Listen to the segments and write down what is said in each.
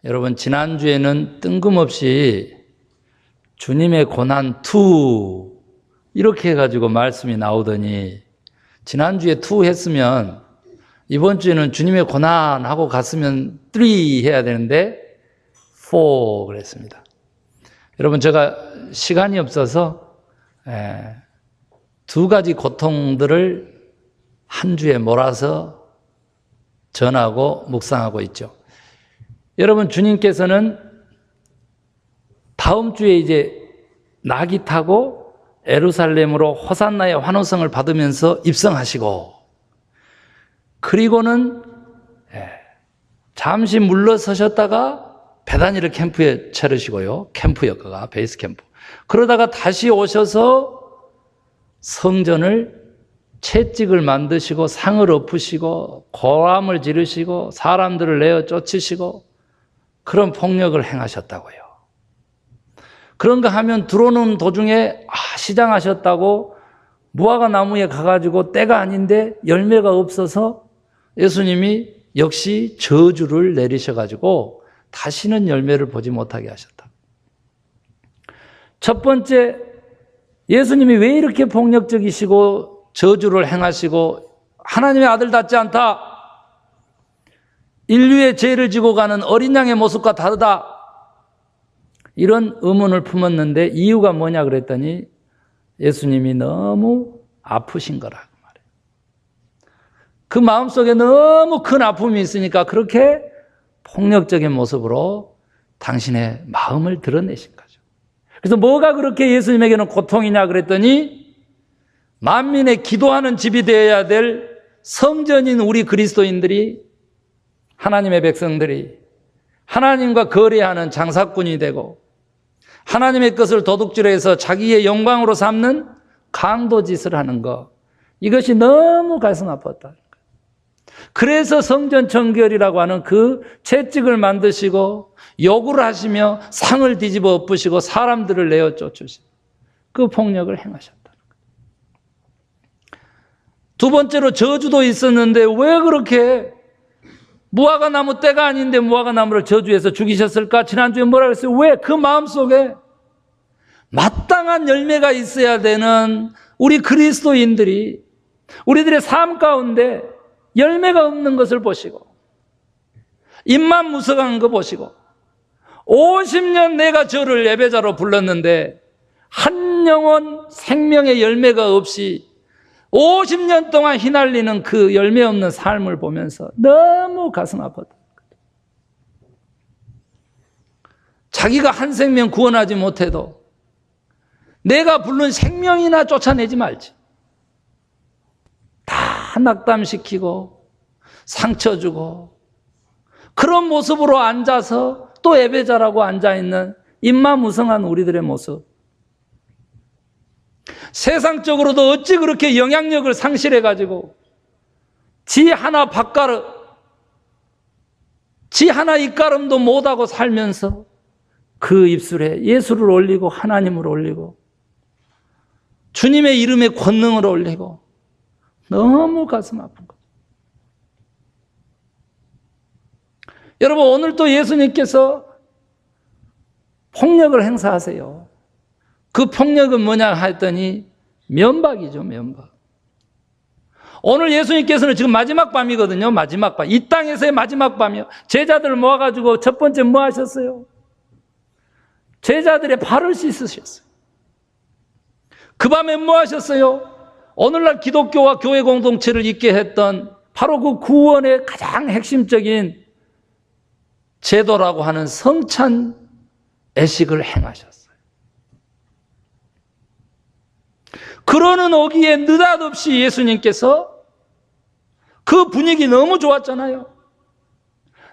여러분, 지난주에는 뜬금없이 주님의 고난 2 이렇게 해가지고 말씀이 나오더니 지난주에 2 했으면 이번 주에는 주님의 고난 하고 갔으면 3 해야 되는데 4 그랬습니다. 여러분, 제가 시간이 없어서 2가지 고통들을 한 주에 몰아서 전하고 묵상하고 있죠. 여러분, 주님께서는 다음 주에 이제 나귀 타고 예루살렘으로 호산나의 환호성을 받으면서 입성하시고, 그리고는 잠시 물러서셨다가 베다니를 캠프에 차르시고요. 캠프였다가 베이스 캠프. 그러다가 다시 오셔서 성전을 채찍을 만드시고 상을 엎으시고 고함을 지르시고 사람들을 내어 쫓으시고 그런 폭력을 행하셨다고요. 그런가 하면 들어오는 도중에 시장하셨다고 무화과 나무에 가가지고 때가 아닌데 열매가 없어서 예수님이 역시 저주를 내리셔가지고 다시는 열매를 보지 못하게 하셨다. 첫 번째, 예수님이 왜 이렇게 폭력적이시고 저주를 행하시고 하나님의 아들답지 않다, 인류의 죄를 지고 가는 어린 양의 모습과 다르다, 이런 의문을 품었는데 이유가 뭐냐 그랬더니 예수님이 너무 아프신 거라고 말해요. 그 마음속에 너무 큰 아픔이 있으니까 그렇게 폭력적인 모습으로 당신의 마음을 드러내신 거죠. 그래서 뭐가 그렇게 예수님에게는 고통이냐 그랬더니 만민의 기도하는 집이 되어야 될 성전인 우리 그리스도인들이, 하나님의 백성들이 하나님과 거래하는 장사꾼이 되고 하나님의 것을 도둑질해서 자기의 영광으로 삼는 강도짓을 하는 것, 이것이 너무 가슴 아팠다. 그래서 성전 정결이라고 하는 그 채찍을 만드시고 요구를 하시며 상을 뒤집어 엎으시고 사람들을 내어 쫓으시고 그 폭력을 행하셨다는 거예요. 두 번째로 저주도 있었는데 왜 그렇게 무화과 나무 때가 아닌데 무화과 나무를 저주해서 죽이셨을까? 지난주에 뭐라 그랬어요? 왜 그 마음속에 마땅한 열매가 있어야 되는 우리 그리스도인들이 우리들의 삶 가운데 열매가 없는 것을 보시고 입만 무성한 거 보시고 50년 내가 저를 예배자로 불렀는데 한 영혼 생명의 열매가 없이 50년 동안 휘날리는 그 열매 없는 삶을 보면서 너무 가슴 아팠다. 자기가 한 생명 구원하지 못해도 내가 부른 생명이나 쫓아내지 말지. 다 낙담시키고 상처 주고 그런 모습으로 앉아서 또 예배자라고 앉아있는 입만 무성한 우리들의 모습. 세상적으로도 어찌 그렇게 영향력을 상실해가지고 지 하나 밥가릇, 지 하나 입가름도 못하고 살면서 그 입술에 예수를 올리고 하나님을 올리고 주님의 이름에 권능을 올리고 너무 가슴 아픈 거죠. 여러분, 오늘 또 예수님께서 폭력을 행사하세요. 그 폭력은 뭐냐 했더니 면박이죠, 면박. 오늘 예수님께서는 지금 마지막 밤이거든요, 마지막 밤. 이 땅에서의 마지막 밤이요. 제자들 모아가지고 첫 번째 뭐 하셨어요? 제자들의 발을 씻으셨어요. 그 밤에 뭐 하셨어요? 오늘날 기독교와 교회 공동체를 있게 했던 바로 그 구원의 가장 핵심적인 제도라고 하는 성찬 애식을 행하셨어요. 그러는 오기에 느닷없이 예수님께서 그 분위기 너무 좋았잖아요.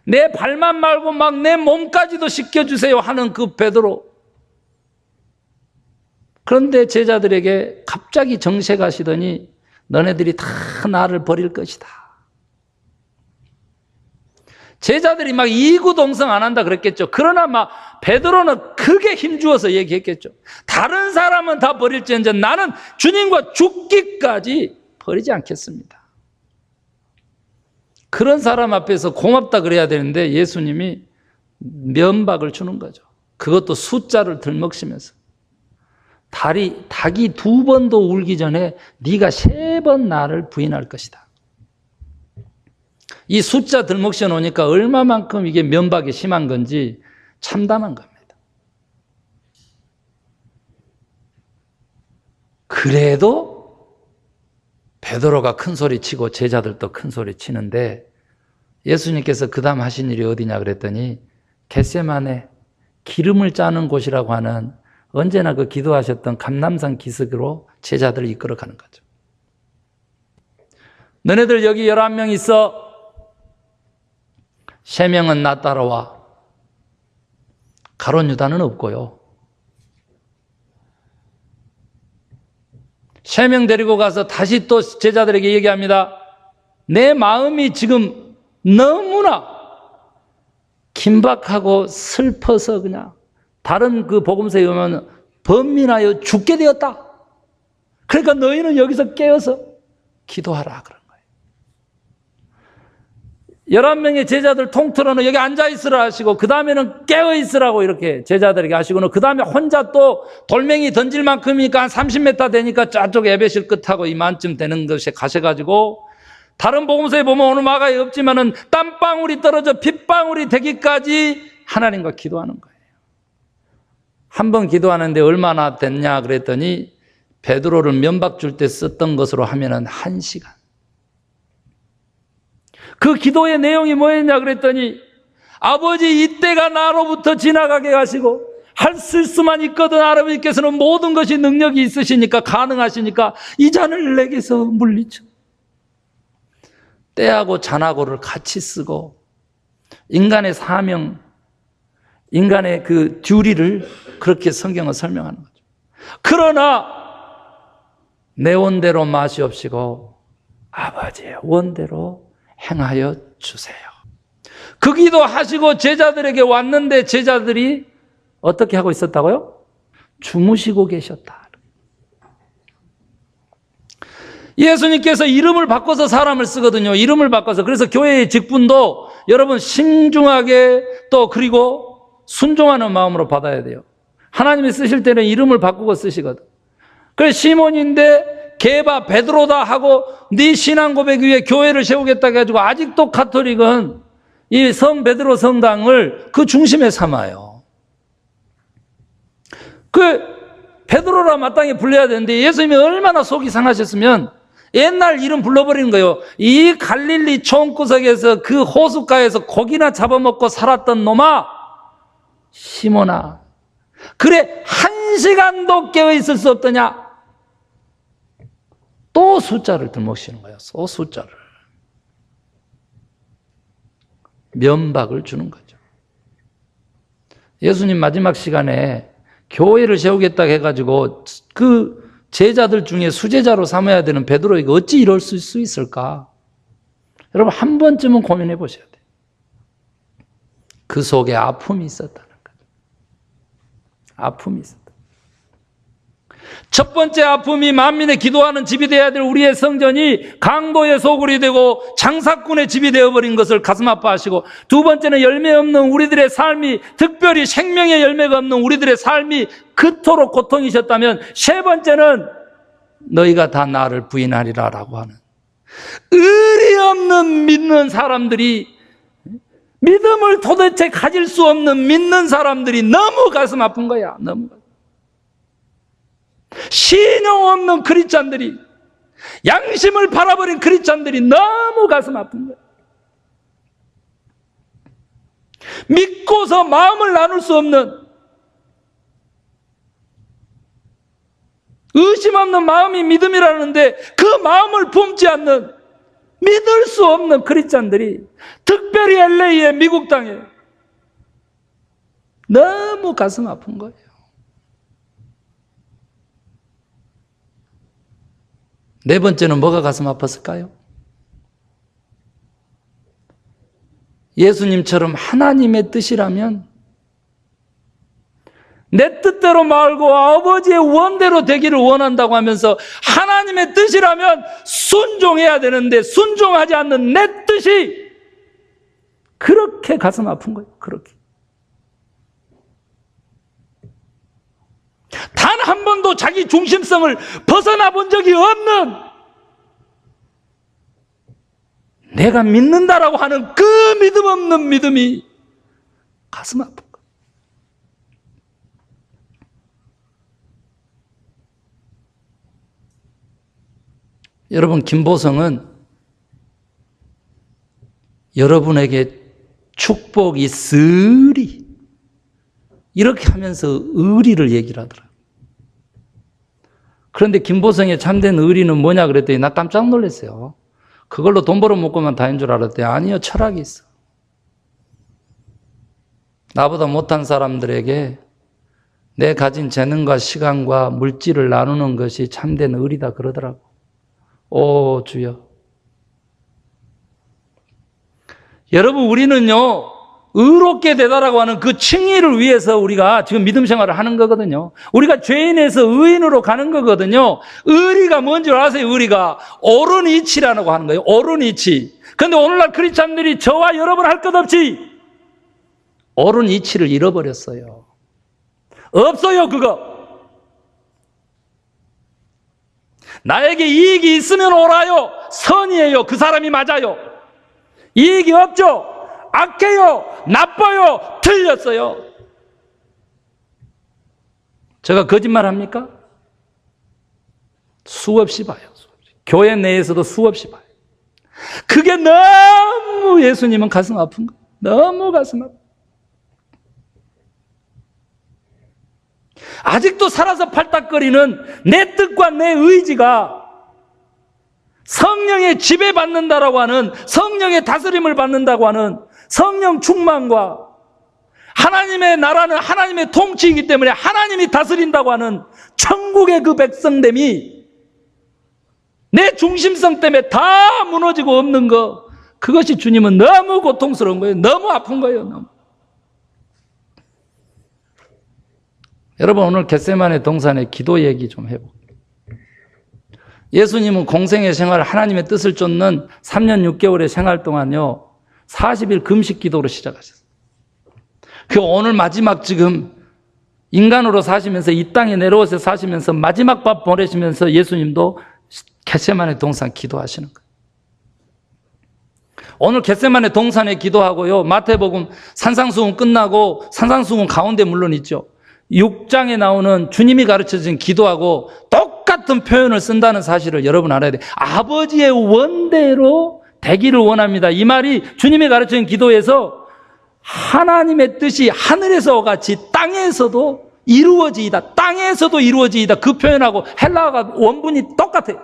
내 발만 말고 막 내 몸까지도 씻겨주세요 하는 그 베드로. 그런데 제자들에게 갑자기 정색하시더니 너네들이 다 나를 버릴 것이다. 제자들이 막 이구동성 안 한다 그랬겠죠. 그러나 막 베드로는 크게 힘주어서 얘기했겠죠. 다른 사람은 다 버릴지언정 나는 주님과 죽기까지 버리지 않겠습니다. 그런 사람 앞에서 고맙다 그래야 되는데 예수님이 면박을 주는 거죠. 그것도 숫자를 들먹이면서. 닭이 2번도 울기 전에 네가 3번 나를 부인할 것이다. 이 숫자 들먹여 놓으니까 얼마만큼 이게 면박이 심한 건지 참담한 겁니다. 그래도 베드로가 큰 소리 치고 제자들도 큰 소리 치는데 예수님께서 그 다음 하신 일이 어디냐 그랬더니 겟세마네 기름을 짜는 곳이라고 하는 언제나 그 기도하셨던 감람산 기슭으로 제자들을 이끌어가는 거죠. 너네들 여기 11명 있어. 3명은 나 따라와. 가룟 유다는 없고요. 3명 데리고 가서 다시 또 제자들에게 얘기합니다. 내 마음이 지금 너무나 긴박하고 슬퍼서 그냥 다른 그 복음서에 보면 번민하여 죽게 되었다. 그러니까 너희는 여기서 깨어서 기도하라 그런 거예요. 11명의 제자들 통틀어는 여기 앉아있으라 하시고 그 다음에는 깨어있으라고 이렇게 제자들에게 하시고는 그 다음에 혼자 또 돌멩이 던질 만큼이니까 한 30m 되니까 저쪽 에베실 끝하고 이만쯤 되는 것에 가셔가지고 다른 복음서에 보면 오늘 마가에 없지만은 땀방울이 떨어져 핏방울이 되기까지 하나님과 기도하는 거예요. 한 번 기도하는데 얼마나 됐냐 그랬더니 베드로를 면박 줄 때 썼던 것으로 하면은 1시간. 그 기도의 내용이 뭐였냐 그랬더니 아버지 이때가 나로부터 지나가게 하시고 할 수만 있거든 아버지께서는 모든 것이 능력이 있으시니까 가능하시니까 이 잔을 내게서 물리쳐. 때하고 잔하고를 같이 쓰고 인간의 사명, 인간의 그 듀리를 그렇게 성경은 설명하는 거죠. 그러나 내 원대로 마시옵시고 아버지의 원대로 행하여 주세요. 그 기도 하시고 제자들에게 왔는데 제자들이 어떻게 하고 있었다고요? 주무시고 계셨다. 예수님께서 이름을 바꿔서 사람을 쓰거든요. 이름을 바꿔서. 그래서 교회의 직분도 여러분 신중하게 또 그리고 순종하는 마음으로 받아야 돼요. 하나님이 쓰실 때는 이름을 바꾸고 쓰시거든. 그래서 시몬인데 게바 베드로다 하고 네 신앙 고백 위에 교회를 세우겠다 해가지고 아직도 가톨릭은 이 성 베드로 성당을 그 중심에 삼아요. 그 베드로라 마땅히 불러야 되는데 예수님이 얼마나 속이 상하셨으면 옛날 이름 불러버리는 거예요. 이 갈릴리 총구석에서 그 호숫가에서 고기나 잡아먹고 살았던 놈아 시몬아 그래 1시간도 깨어있을 수 없더냐. 또 숫자를 들먹이시는 거예요. 또 숫자를. 면박을 주는 거죠. 예수님 마지막 시간에 교회를 세우겠다 해가지고 그 제자들 중에 수제자로 삼아야 되는 베드로에게 어찌 이럴 수 있을까? 여러분 한 번쯤은 고민해 보셔야 돼요. 그 속에 아픔이 있었다는 거죠. 아픔이 있었다. 첫 번째 아픔이 만민의 기도하는 집이 되어야 될 우리의 성전이 강도의 소굴이 되고 장사꾼의 집이 되어버린 것을 가슴 아파하시고 두 번째는 열매 없는 우리들의 삶이 특별히 생명의 열매가 없는 우리들의 삶이 그토록 고통이셨다면 세 번째는 너희가 다 나를 부인하리라 라고 하는 의리 없는 믿는 사람들이 믿음을 도대체 가질 수 없는 믿는 사람들이 너무 가슴 아픈 거야. 너무 신용 없는 크리스찬들이 양심을 팔아버린 크리스찬들이 너무 가슴 아픈 거야. 믿고서 마음을 나눌 수 없는 의심 없는 마음이 믿음이라는데 그 마음을 품지 않는 믿을 수 없는 크리스찬들이 특별히 LA에 미국 땅에 너무 가슴 아픈 거예요. 네 번째는 뭐가 가슴 아팠을까요? 예수님처럼 하나님의 뜻이라면 내 뜻대로 말고 아버지의 원대로 되기를 원한다고 하면서 하나님의 뜻이라면 순종해야 되는데 순종하지 않는 내 뜻이 그렇게 가슴 아픈 거예요. 그렇게. 단 한 번도 자기 중심성을 벗어나 본 적이 없는, 내가 믿는다라고 하는 그 믿음 없는 믿음이 가슴 아픈 거예요. 여러분, 김보성은 여러분에게 축복이 쓰리 이렇게 하면서 의리를 얘기를 하더라고요. 그런데 김보성의 참된 의리는 뭐냐 그랬더니 나 깜짝 놀랐어요. 그걸로 돈 벌어먹고만 다닌 줄 알았더니 아니요, 철학이 있어. 나보다 못한 사람들에게 내 가진 재능과 시간과 물질을 나누는 것이 참된 의리다 그러더라고. 오 주여. 여러분, 우리는요 의롭게 되다라고 하는 그 칭의를 위해서 우리가 지금 믿음 생활을 하는 거거든요. 우리가 죄인에서 의인으로 가는 거거든요. 의리가 뭔지 아세요? 의리가 옳은 이치라고 하는 거예요. 옳은 이치. 그런데 오늘날 크리스찬들이 저와 여러분 할 것 없이 옳은 이치를 잃어버렸어요. 없어요 그거. 나에게 이익이 있으면 옳아요. 선이에요. 그 사람이 맞아요. 이익이 없죠. 악해요. 나빠요. 틀렸어요. 제가 거짓말합니까? 수없이 봐요. 수없이. 교회 내에서도 수없이 봐요. 그게 너무 예수님은 가슴 아픈 거예요. 너무 가슴 아픈 거예요. 아직도 살아서 팔딱거리는 내 뜻과 내 의지가 성령의 지배받는다라고 하는, 성령의 다스림을 받는다고 하는 성령 충만과 하나님의 나라는 하나님의 통치이기 때문에 하나님이 다스린다고 하는 천국의 그 백성됨이 내 중심성 때문에 다 무너지고 없는 거, 그것이 주님은 너무 고통스러운 거예요. 너무 아픈 거예요. 너무. 여러분, 오늘 겟세마네 동산의 기도 얘기 좀 해볼게요. 예수님은 공생의 생활, 하나님의 뜻을 쫓는 3년 6개월의 생활 동안요 40일 금식 기도로 시작하셨어요. 그 오늘 마지막 지금 인간으로 사시면서 이 땅에 내려오셔서 사시면서 마지막 밥 보내시면서 예수님도 겟세마네 동산 기도하시는 거예요. 오늘 겟세마네 동산에 기도하고요, 마태복음 산상수훈 끝나고, 산상수훈 가운데 물론 있죠, 6장에 나오는 주님이 가르쳐준 기도하고 똑같은 표현을 쓴다는 사실을 여러분 알아야 돼요. 아버지의 원대로 되기를 원합니다. 이 말이 주님이 가르쳐준 기도에서 하나님의 뜻이 하늘에서 같이 땅에서도 이루어지이다, 땅에서도 이루어지이다, 그 표현하고 헬라어가 원문이 똑같아요.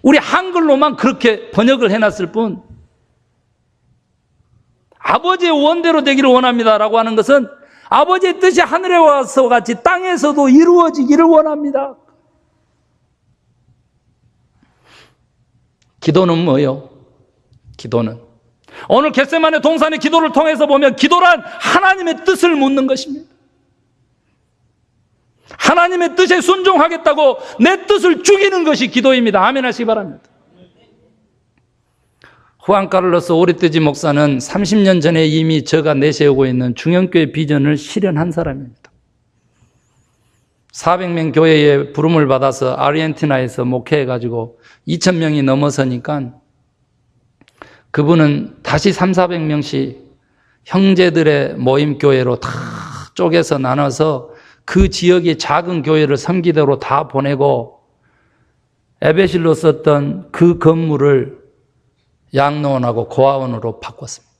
우리 한글로만 그렇게 번역을 해놨을 뿐, 아버지의 원대로 되기를 원합니다라고 하는 것은 아버지의 뜻이 하늘에 와서 같이 땅에서도 이루어지기를 원합니다. 기도는 뭐예요? 기도는 오늘 겟세마네 동산의 기도를 통해서 보면 기도란 하나님의 뜻을 묻는 것입니다. 하나님의 뜻에 순종하겠다고 내 뜻을 죽이는 것이 기도입니다. 아멘 하시기 바랍니다. 후안 카를로스 오르띠지 목사는 30년 전에 이미 제가 내세우고 있는 중형교회 비전을 실현한 사람입니다. 400명 교회에 부름을 받아서 아르헨티나에서 목회해가지고 2,000명이 넘어서니까 그분은 다시 300~400명씩 형제들의 모임교회로 다 쪼개서 나눠서 그 지역의 작은 교회를 섬기대로 다 보내고 에베실로 썼던 그 건물을 양로원하고 고아원으로 바꿨습니다.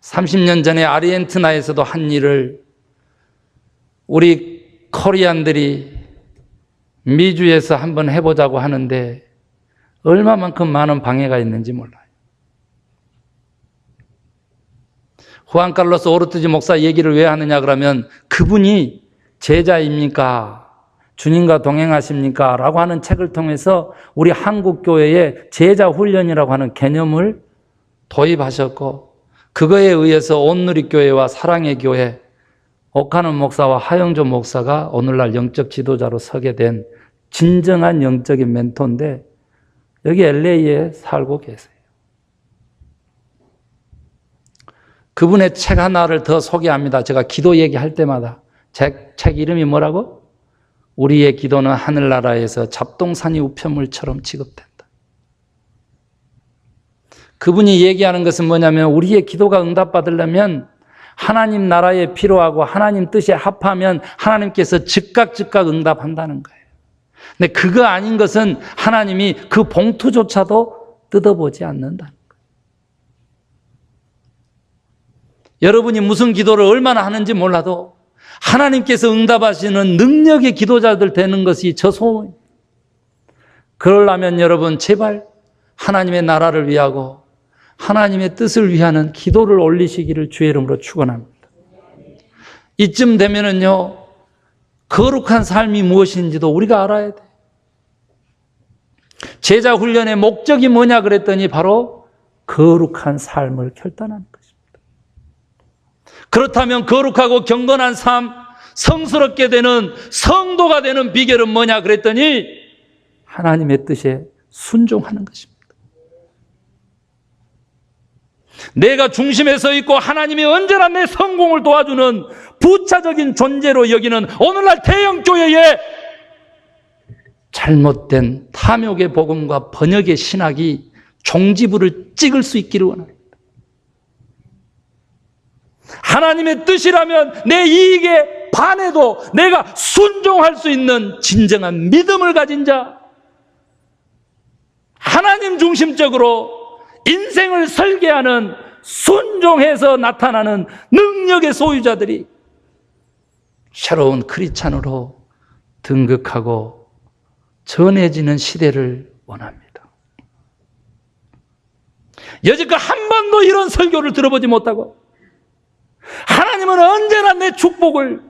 30년 전에 아르헨티나에서도 한 일을 우리 코리안들이 미주에서 한번 해보자고 하는데 얼마만큼 많은 방해가 있는지 몰라요. 후안 카를로스 오르띠지 목사 얘기를 왜 하느냐 그러면 그분이 제자입니까? 주님과 동행하십니까? 라고 하는 책을 통해서 우리 한국교회에 제자훈련이라고 하는 개념을 도입하셨고, 그거에 의해서 온누리교회와 사랑의 교회, 옥하는 목사와 하영조 목사가 오늘날 영적 지도자로 서게 된 진정한 영적인 멘토인데 여기 LA에 살고 계세요. 그분의 책 하나를 더 소개합니다. 제가 기도 얘기할 때마다. 책 이름이 뭐라고? 우리의 기도는 하늘나라에서 잡동사니 우편물처럼 취급된다. 그분이 얘기하는 것은 뭐냐면 우리의 기도가 응답받으려면 하나님 나라에 필요하고 하나님 뜻에 합하면 하나님께서 즉각 응답한다는 거예요. 근데 그거 아닌 것은 하나님이 그 봉투조차도 뜯어보지 않는다는 거예요. 여러분이 무슨 기도를 얼마나 하는지 몰라도 하나님께서 응답하시는 능력의 기도자들 되는 것이 저 소원입니다. 그러려면 여러분 제발 하나님의 나라를 위하고 하나님의 뜻을 위하는 기도를 올리시기를 주의 이름으로 축원합니다. 이쯤 되면은요, 거룩한 삶이 무엇인지도 우리가 알아야 돼. 제자 훈련의 목적이 뭐냐 그랬더니 바로 거룩한 삶을 결단하는 것입니다. 그렇다면 거룩하고 경건한 삶, 성스럽게 되는 성도가 되는 비결은 뭐냐 그랬더니 하나님의 뜻에 순종하는 것입니다. 내가 중심에 서 있고 하나님이 언제나 내 성공을 도와주는 부차적인 존재로 여기는 오늘날 대형교회에 잘못된 탐욕의 복음과 번역의 신학이 종지부를 찍을 수 있기를 원합니다. 하나님의 뜻이라면 내 이익에 반해도 내가 순종할 수 있는 진정한 믿음을 가진 자, 하나님 중심적으로 인생을 설계하는 순종해서 나타나는 능력의 소유자들이 새로운 크리스찬으로 등극하고 전해지는 시대를 원합니다. 여지껏 한 번도 이런 설교를 들어보지 못하고 하나님은 언제나 내 축복을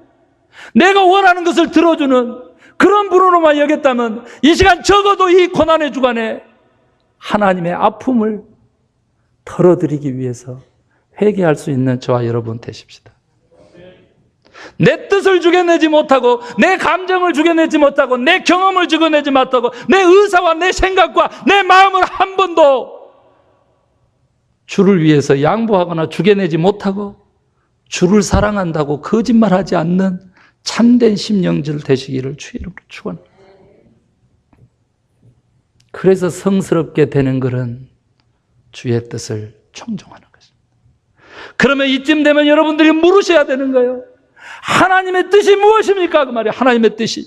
내가 원하는 것을 들어주는 그런 분으로만 여겼다면 이 시간 적어도 이 고난의 주간에 하나님의 아픔을 털어드리기 위해서 회개할 수 있는 저와 여러분 되십시다. 내 뜻을 죽여내지 못하고 내 감정을 죽여내지 못하고 내 경험을 죽여내지 못하고 내 의사와 내 생각과 내 마음을 한 번도 주를 위해서 양보하거나 죽여내지 못하고 주를 사랑한다고 거짓말하지 않는 참된 심령들 되시기를 주의 이름으로 축원합니다. 그래서 성스럽게 되는 것은 주의 뜻을 청종하는 것입니다. 그러면 이쯤 되면 여러분들이 물으셔야 되는 거예요. 하나님의 뜻이 무엇입니까? 그 말이에요. 하나님의 뜻이.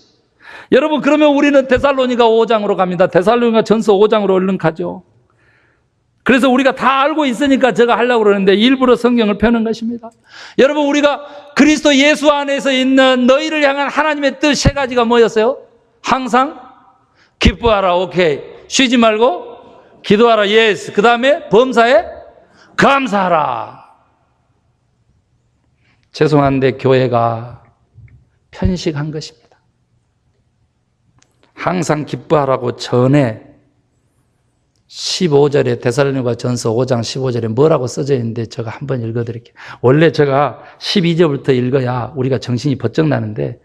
여러분 그러면 우리는 데살로니가 5장으로 갑니다. 데살로니가 전서 5장으로 얼른 가죠. 그래서 우리가 다 알고 있으니까 제가 하려고 그러는데 일부러 성경을 펴는 것입니다. 여러분 우리가 그리스도 예수 안에서 있는 너희를 향한 하나님의 뜻 세 가지가 뭐였어요? 항상 기뻐하라. 오케이. 쉬지 말고 기도하라. 예스. 그 다음에 범사에 감사하라. 죄송한데 교회가 편식한 것입니다. 항상 기뻐하라고 전에 15절에 데살로니가 전서 5장 15절에 뭐라고 써져 있는데 제가 한번 읽어드릴게요. 원래 제가 12절부터 읽어야 우리가 정신이 번쩍 나는데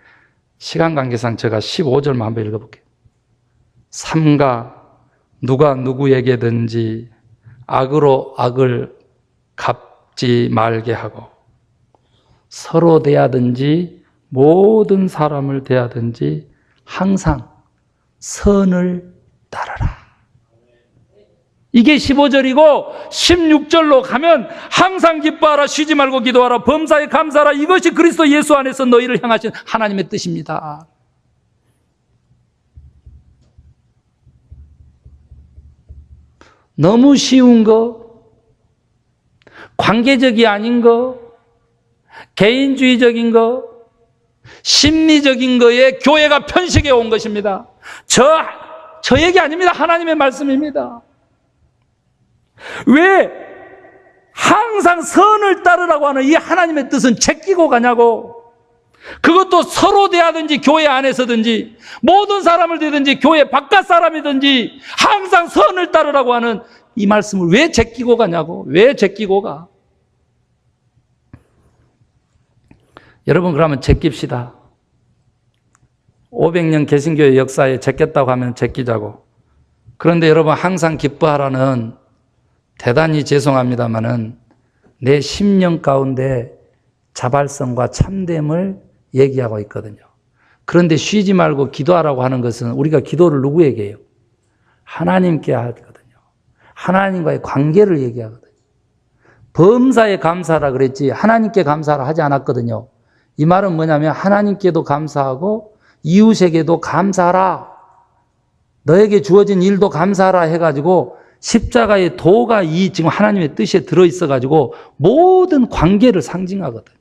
시간 관계상 제가 15절만 한번 읽어볼게요. 삼가 누가 누구에게든지 악으로 악을 갚지 말게 하고 서로 대하든지 모든 사람을 대하든지 항상 선을 따르라. 이게 15절이고 16절로 가면 항상 기뻐하라. 쉬지 말고 기도하라. 범사에 감사하라. 이것이 그리스도 예수 안에서 너희를 향하신 하나님의 뜻입니다. 너무 쉬운 거, 관계적이 아닌 거, 개인주의적인 거, 심리적인 거에 교회가 편식해 온 것입니다. 저 얘기 아닙니다. 하나님의 말씀입니다. 왜 항상 선을 따르라고 하는 이 하나님의 뜻은 제끼고 가냐고. 그것도 서로 대하든지 교회 안에서든지 모든 사람을 대든지 교회 바깥 사람이든지 항상 선을 따르라고 하는 이 말씀을 왜 제끼고 가냐고. 왜 제끼고 가? 여러분 그러면 제낍시다. 500년 개신교의 역사에 제꼈다고 하면 제끼자고. 그런데 여러분 항상 기뻐하라는 대단히 죄송합니다마는 내 심령 가운데 자발성과 참됨을 얘기하고 있거든요. 그런데 쉬지 말고 기도하라고 하는 것은 우리가 기도를 누구에게 해요? 하나님께 하거든요. 하나님과의 관계를 얘기하거든요. 범사에 감사하라 그랬지 하나님께 감사하라 하지 않았거든요. 이 말은 뭐냐면 하나님께도 감사하고 이웃에게도 감사하라. 너에게 주어진 일도 감사하라 해가지고 십자가의 도가 이 지금 하나님의 뜻에 들어있어가지고 모든 관계를 상징하거든요.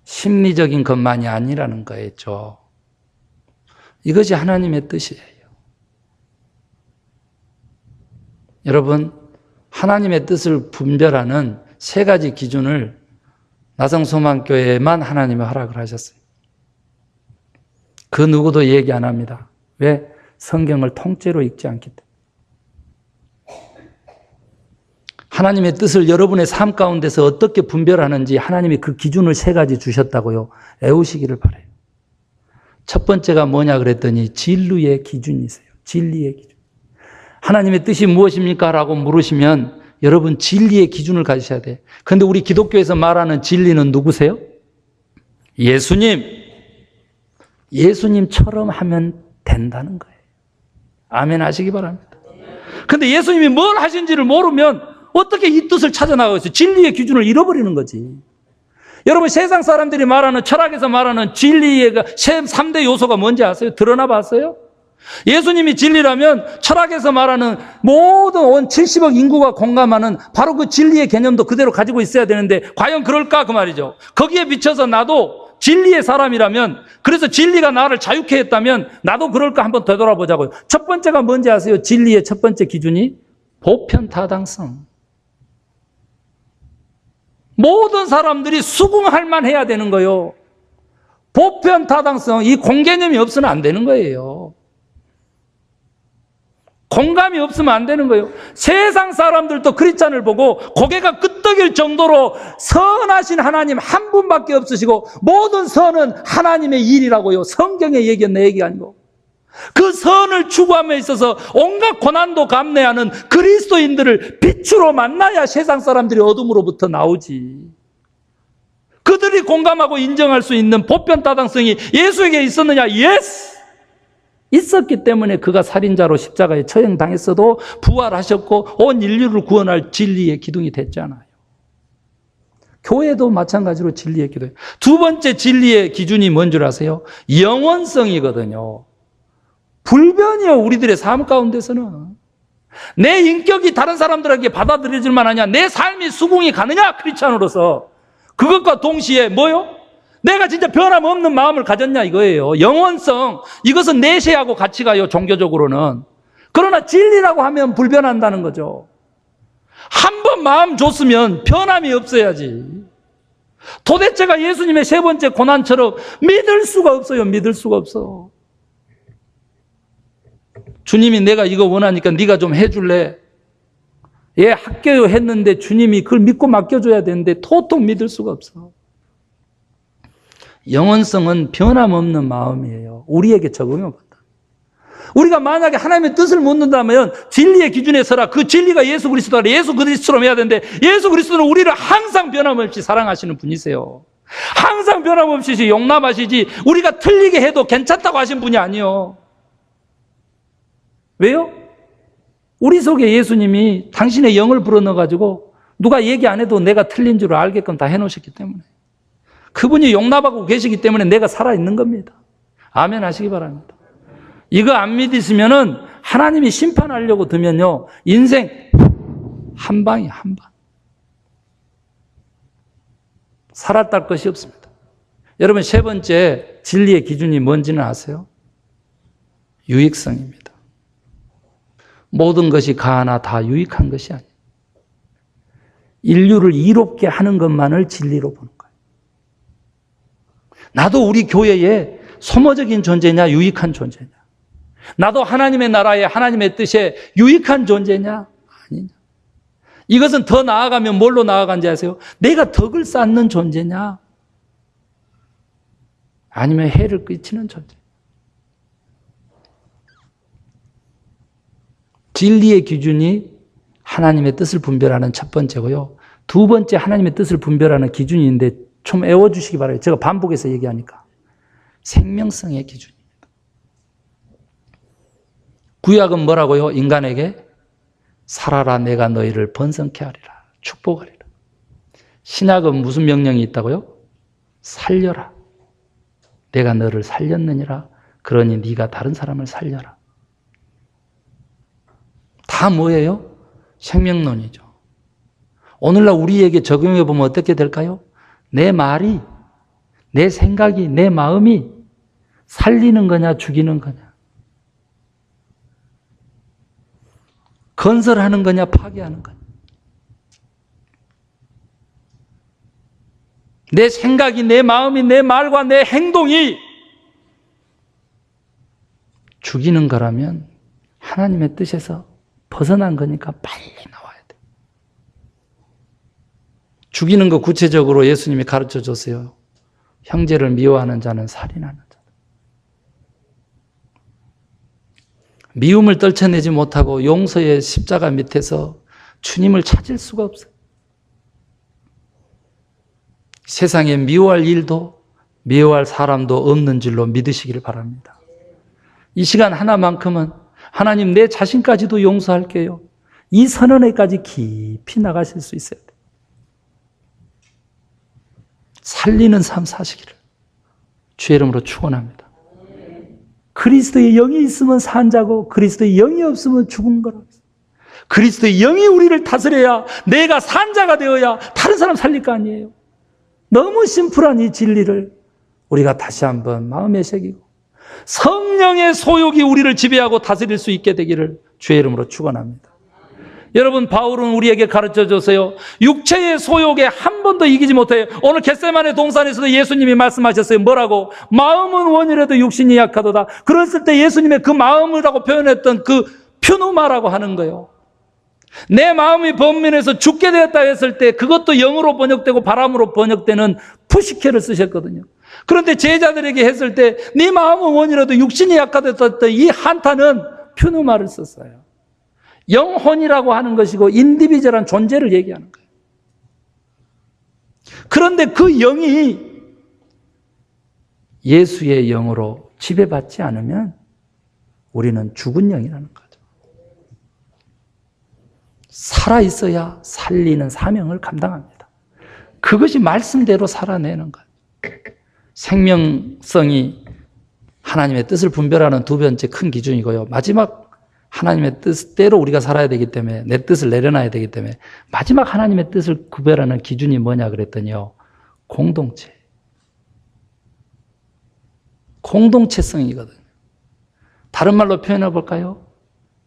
심리적인 것만이 아니라는 거였죠. 이것이 하나님의 뜻이에요. 여러분, 하나님의 뜻을 분별하는 세 가지 기준을 나성소망교회에만 하나님이 허락을 하셨어요. 그 누구도 얘기 안 합니다. 왜? 성경을 통째로 읽지 않기 때문에. 하나님의 뜻을 여러분의 삶 가운데서 어떻게 분별하는지 하나님이 그 기준을 세 가지 주셨다고요. 애우시기를 바라요. 첫 번째가 뭐냐 그랬더니 진리의 기준이세요. 진리의 기준. 하나님의 뜻이 무엇입니까? 라고 물으시면 여러분 진리의 기준을 가지셔야 돼요. 그런데 우리 기독교에서 말하는 진리는 누구세요? 예수님처럼 하면 된다는 거예요. 아멘 하시기 바랍니다. 그런데 예수님이 뭘 하신지를 모르면 어떻게 이 뜻을 찾아나가겠어요? 진리의 기준을 잃어버리는 거지. 여러분 세상 사람들이 말하는 철학에서 말하는 진리의 3대 요소가 뭔지 아세요? 드러나 봤어요? 예수님이 진리라면 철학에서 말하는 모든 온 70억 인구가 공감하는 바로 그 진리의 개념도 그대로 가지고 있어야 되는데 과연 그럴까 그 말이죠. 거기에 비춰서 나도 진리의 사람이라면 그래서 진리가 나를 자유케 했다면 나도 그럴까 한번 되돌아보자고요. 첫 번째가 뭔지 아세요? 진리의 첫 번째 기준이 보편타당성. 모든 사람들이 수긍할 만 해야 되는 거예요. 보편타당성, 이 공개념이 없으면 안 되는 거예요. 공감이 없으면 안 되는 거예요. 세상 사람들도 크리스찬을 보고 고개가 끄덕일 정도로 선하신 하나님 한 분밖에 없으시고 모든 선은 하나님의 일이라고요. 성경에 얘기한 내 얘기 아니고. 그 선을 추구함에 있어서 온갖 고난도 감내하는 그리스도인들을 빛으로 만나야 세상 사람들이 어둠으로부터 나오지. 그들이 공감하고 인정할 수 있는 보편타당성이 예수에게 있었느냐? 예스! 있었기 때문에 그가 살인자로 십자가에 처형당했어도 부활하셨고 온 인류를 구원할 진리의 기둥이 됐잖아요. 교회도 마찬가지로 진리의 기둥이에요. 두 번째 진리의 기준이 뭔 줄 아세요? 영원성이거든요. 불변이요, 우리들의 삶 가운데서는. 내 인격이 다른 사람들에게 받아들여질 만하냐? 내 삶이 수긍이 가느냐? 크리스찬으로서. 그것과 동시에 뭐요? 내가 진짜 변함없는 마음을 가졌냐 이거예요. 영원성, 이것은 내세하고 같이 가요, 종교적으로는. 그러나 진리라고 하면 불변한다는 거죠. 한 번 마음 줬으면 변함이 없어야지. 도대체가 예수님의 세 번째 고난처럼 믿을 수가 없어요. 믿을 수가 없어. 주님이 내가 이거 원하니까 네가 좀 해줄래? 예, 학교요 했는데 주님이 그걸 믿고 맡겨줘야 되는데 도통 믿을 수가 없어. 영원성은 변함없는 마음이에요. 우리에게 적용해 봤다. 우리가 만약에 하나님의 뜻을 묻는다면 진리의 기준에 서라. 그 진리가 예수 그리스도라. 예수 그리스도로 해야 되는데 예수 그리스도는 우리를 항상 변함없이 사랑하시는 분이세요. 항상 변함없이 용납하시지 우리가 틀리게 해도 괜찮다고 하신 분이 아니요. 왜요? 우리 속에 예수님이 당신의 영을 불어넣어가지고 누가 얘기 안 해도 내가 틀린 줄 알게끔 다 해놓으셨기 때문에 그분이 용납하고 계시기 때문에 내가 살아있는 겁니다. 아멘 하시기 바랍니다. 이거 안 믿으시면은 하나님이 심판하려고 들면요, 인생 한 방이에요, 한 방. 살았다 것이 없습니다. 여러분, 세 번째 진리의 기준이 뭔지는 아세요? 유익성입니다. 모든 것이 가하나 다 유익한 것이 아니에요. 인류를 이롭게 하는 것만을 진리로 보는 거예요. 나도 우리 교회에 소모적인 존재냐, 유익한 존재냐? 나도 하나님의 나라에 하나님의 뜻에 유익한 존재냐, 아니냐? 이것은 더 나아가면 뭘로 나아간지 아세요? 내가 덕을 쌓는 존재냐? 아니면 해를 끼치는 존재? 진리의 기준이 하나님의 뜻을 분별하는 첫 번째고요. 두 번째 하나님의 뜻을 분별하는 기준이 있는데 좀 외워주시기 바라요. 제가 반복해서 얘기하니까. 생명성의 기준입니다. 구약은 뭐라고요? 인간에게 살아라 내가 너희를 번성케 하리라. 축복하리라. 신약은 무슨 명령이 있다고요? 살려라. 내가 너를 살렸느니라. 그러니 네가 다른 사람을 살려라. 다 뭐예요? 생명론이죠. 오늘날 우리에게 적용해 보면 어떻게 될까요? 내 말이, 내 생각이, 내 마음이 살리는 거냐 죽이는 거냐, 건설하는 거냐 파괴하는 거냐. 내 생각이, 내 마음이, 내 말과 내 행동이 죽이는 거라면 하나님의 뜻에서 벗어난 거니까 빨리 나와야 돼. 죽이는 거 구체적으로 예수님이 가르쳐 줬어요. 형제를 미워하는 자는 살인하는 자다. 미움을 떨쳐내지 못하고 용서의 십자가 밑에서 주님을 찾을 수가 없어요. 세상에 미워할 일도 미워할 사람도 없는 줄로 믿으시기를 바랍니다. 이 시간 하나만큼은 하나님 내 자신까지도 용서할게요. 이 선언에까지 깊이 나가실 수 있어야 돼요. 살리는 삶 사시기를 주의 이름으로 축원합니다. 그리스도의 영이 있으면 산 자고 그리스도의 영이 없으면 죽은 거라고 했어요. 그리스도의 영이 우리를 다스려야 내가 산 자가 되어야 다른 사람 살릴 거 아니에요. 너무 심플한 이 진리를 우리가 다시 한번 마음에 새기고 성령의 소욕이 우리를 지배하고 다스릴 수 있게 되기를 주의 이름으로 축원합니다. 여러분, 바울은 우리에게 가르쳐줬어요. 육체의 소욕에 한 번도 이기지 못해요. 오늘 겟세마네 동산에서도 예수님이 말씀하셨어요. 뭐라고? 마음은 원이라도 육신이 약하도다. 그랬을 때 예수님의 그 마음이라고 표현했던 그 퓨누마라고 하는 거예요. 내 마음이 번민해서 죽게 되었다 했을 때 그것도 영으로 번역되고 바람으로 번역되는 푸시케를 쓰셨거든요. 그런데 제자들에게 했을 때 네 마음은 원이라도 육신이 약하다 이 한타는 퓨누마를 썼어요. 영혼이라고 하는 것이고 인디비주얼한 존재를 얘기하는 거예요. 그런데 그 영이 예수의 영으로 지배받지 않으면 우리는 죽은 영이라는 거죠. 살아있어야 살리는 사명을 감당합니다. 그것이 말씀대로 살아내는 거예요. 생명성이 하나님의 뜻을 분별하는 두 번째 큰 기준이고요. 마지막 하나님의 뜻대로 우리가 살아야 되기 때문에 내 뜻을 내려놔야 되기 때문에 마지막 하나님의 뜻을 구별하는 기준이 뭐냐 그랬더니요. 공동체. 공동체성이거든요. 다른 말로 표현해 볼까요?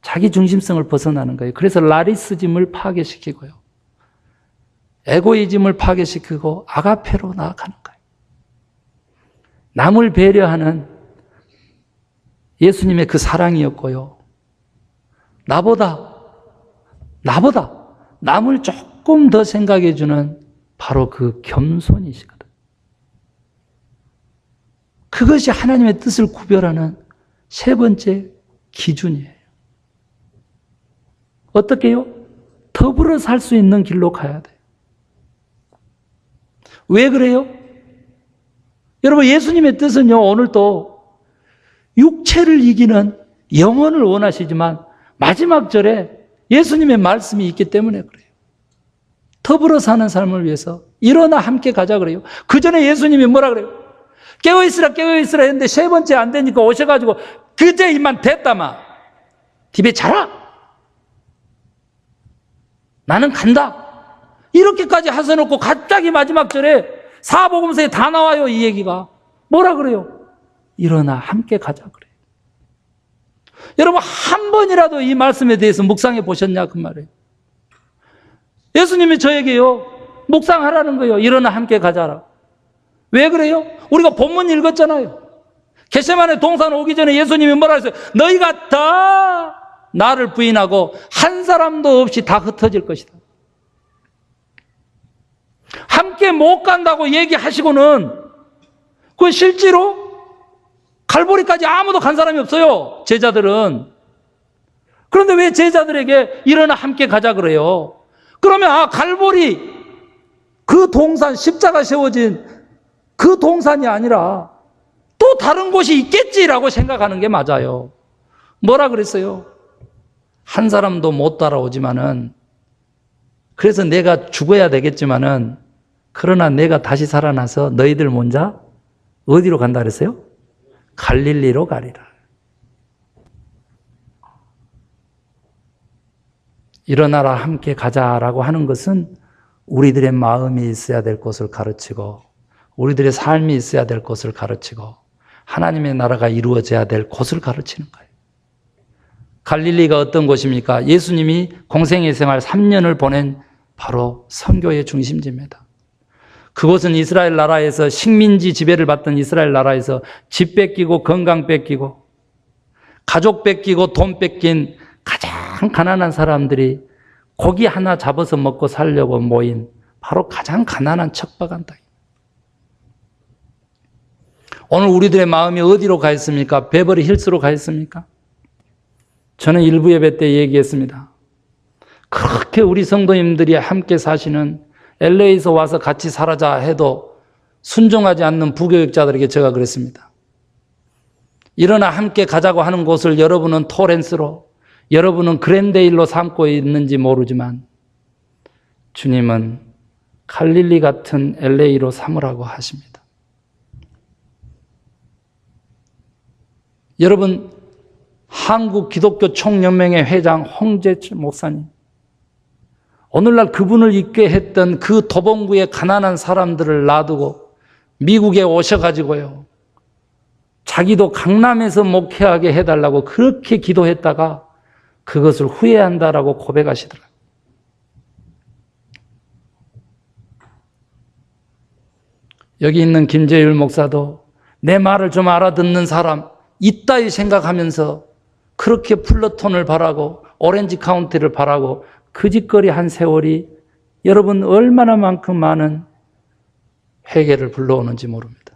자기 중심성을 벗어나는 거예요. 그래서 나리시즘을 파괴시키고요. 에고이즘을 파괴시키고 아가페로 나아가는 거예요. 남을 배려하는 예수님의 그 사랑이었고요. 나보다 남을 조금 더 생각해 주는 바로 그 겸손이시거든. 그것이 하나님의 뜻을 구별하는 세 번째 기준이에요. 어떻게요? 더불어 살 수 있는 길로 가야 돼요. 왜 그래요? 여러분, 예수님의 뜻은요, 오늘도 육체를 이기는 영혼을 원하시지만 마지막 절에 예수님의 말씀이 있기 때문에 그래요. 더불어 사는 삶을 위해서 일어나 함께 가자 그래요. 그 전에 예수님이 뭐라 그래요? 깨어있으라 깨어있으라 했는데 세 번째 안 되니까 오셔가지고 그제 이만 됐다마 집에 자라. 나는 간다. 이렇게까지 하셔놓고 갑자기 마지막 절에 사복음서에 다 나와요. 이 얘기가. 뭐라 그래요? 일어나 함께 가자 그래요. 여러분, 한 번이라도 이 말씀에 대해서 묵상해 보셨냐 그 말이에요. 예수님이 저에게요 묵상하라는 거예요. 일어나 함께 가자라. 왜 그래요? 우리가 본문 읽었잖아요. 겟세마네 동산 오기 전에 예수님이 뭐라 했어요? 너희가 다 나를 부인하고 한 사람도 없이 다 흩어질 것이다. 함께 못 간다고 얘기하시고는 그 실제로 갈보리까지 아무도 간 사람이 없어요. 제자들은. 그런데 왜 제자들에게 일어나 함께 가자 그래요? 그러면 갈보리 그 동산, 십자가 세워진 그 동산이 아니라 또 다른 곳이 있겠지라고 생각하는 게 맞아요. 뭐라 그랬어요? 한 사람도 못 따라오지만은, 그래서 내가 죽어야 되겠지만은, 그러나 내가 다시 살아나서 너희들 먼저 어디로 간다 그랬어요? 갈릴리로 가리라. 일어나라 함께 가자라고 하는 것은 우리들의 마음이 있어야 될 것을 가르치고, 우리들의 삶이 있어야 될 것을 가르치고, 하나님의 나라가 이루어져야 될 곳을 가르치는 거예요. 갈릴리가 어떤 곳입니까? 예수님이 공생애 생활 3년을 보낸 바로 선교의 중심지입니다. 그곳은 이스라엘 나라에서 식민지 지배를 받던 이스라엘 나라에서 집 뺏기고 건강 뺏기고 가족 뺏기고 돈 뺏긴 가장 가난한 사람들이 고기 하나 잡아서 먹고 살려고 모인 바로 가장 가난한 척박한 땅입니다. 오늘 우리들의 마음이 어디로 가 있습니까? 베버리 힐스로 가 있습니까? 저는 일부 예배 때 얘기했습니다. 그렇게 우리 성도님들이 함께 사시는 LA에서 와서 같이 살아자 해도 순종하지 않는 부교육자들에게 제가 그랬습니다. 일어나 함께 가자고 하는 곳을 여러분은 토렌스로, 여러분은 그랜데일로 삼고 있는지 모르지만 주님은 갈릴리 같은 LA로 삼으라고 하십니다. 여러분, 한국 기독교 총연맹의 회장 홍재철 목사님, 오늘날 그분을 있게 했던 그 도봉구의 가난한 사람들을 놔두고 미국에 오셔가지고요, 자기도 강남에서 목회하게 해달라고 그렇게 기도했다가 그것을 후회한다라고 고백하시더라고요. 여기 있는 김재율 목사도 내 말을 좀 알아듣는 사람 있다 생각하면서 그렇게 플러톤을 바라고 오렌지 카운티를 바라고 그 짓거리 한 세월이 여러분 얼마나 만큼 많은 회개를 불러오는지 모릅니다.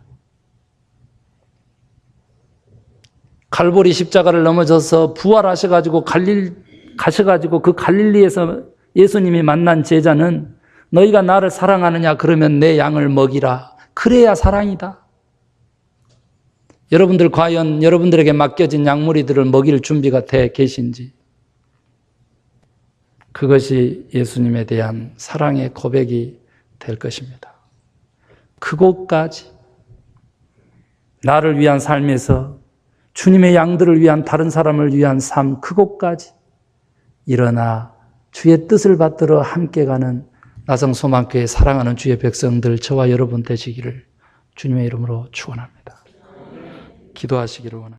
갈보리 십자가를 넘어져서 부활하셔가지고 가셔가지고 그 갈릴리에서 예수님이 만난 제자는 너희가 나를 사랑하느냐 그러면 내 양을 먹이라. 그래야 사랑이다. 여러분들 과연 여러분들에게 맡겨진 양무리들을 먹일 준비가 돼 계신지, 그것이 예수님에 대한 사랑의 고백이 될 것입니다. 그곳까지 나를 위한 삶에서 주님의 양들을 위한 다른 사람을 위한 삶, 그곳까지 일어나 주의 뜻을 받들어 함께 가는 나성소망교회 사랑하는 주의 백성들 저와 여러분 되시기를 주님의 이름으로 축원합니다. 기도하시기를 원합니다.